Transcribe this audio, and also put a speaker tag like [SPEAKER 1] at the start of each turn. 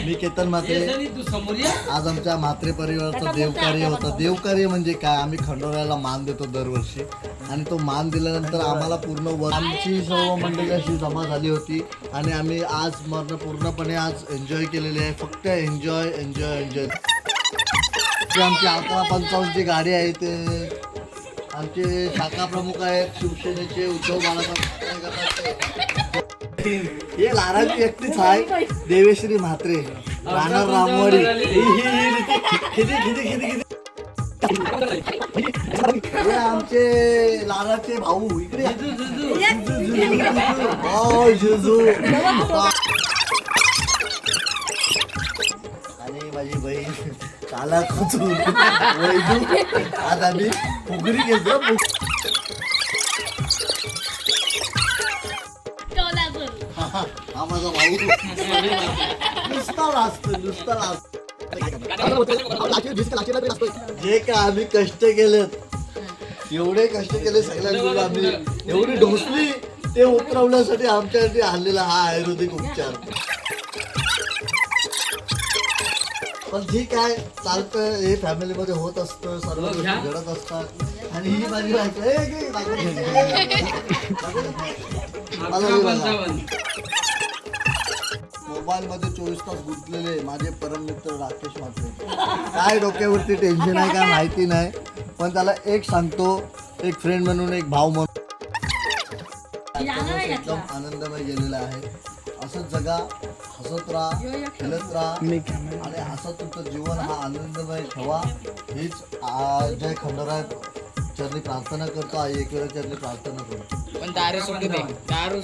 [SPEAKER 1] मी केतन म्हात्रे. आज आमच्या म्हात्रे परिवाराचं देवकार्य होतं. देवकार्य म्हणजे काय, आम्ही खंडोऱ्याला मान देतो दरवर्षी आणि तो मान दिल्यानंतर आम्हाला पूर्ण आमची सर्व मंडळी अशी जमा झाली होती आणि आम्ही आज पूर्णपणे आज एन्जॉय केलेली आहे. फक्त एन्जॉय एन्जॉय एन्जॉय. आमची 1155 गाडी आहे ते आमचे शाखा प्रमुख आहेत शिवसेनेचे उद्धव बाळासाहेब. हे लाराची व्यक्तीच आहे देवेश्री म्हात्रे राहणार रामवाडी. हे आमचे लाराचे भाऊ इकडे आणि माझी बहीण काला कुचून वैदू. आज आम्ही फुगडी घेतो. हा माझा भाऊ नुसता लाजतो. जे काय आम्ही कष्ट केलेत, एवढे कष्ट केले सगळ्यांनी, आम्ही एवढी ढोसली ते उतरवण्यासाठी आमच्यासाठी आणलेला हा आयुर्वेदिक उपचार. पण ठीक आहे, चालतं. हे फॅमिलीमध्ये होत असतं, सर्व गोष्टी घडत असतात. आणि ही माझी मोबाईल मध्ये 24 तास गुंतलेले माझे परम मित्र राकेश म्हात्रे. काय डोक्यावरती टेन्शन आहे का माहिती नाही, पण त्याला एक सांगतो, एक फ्रेंड म्हणून, एक भाऊ म्हणून एकदम आनंदमय गेलेला आहे. असंच जगा, हसत राहा, खेळत राहा आणि हसत तुमचं जीवन हा आनंदमय ठेवा. हीच जय खंडोराय चरणी प्रार्थना करतो. आई एकविरा चरणी प्रार्थना करतो.
[SPEAKER 2] पण दारू सोडू दे, दारू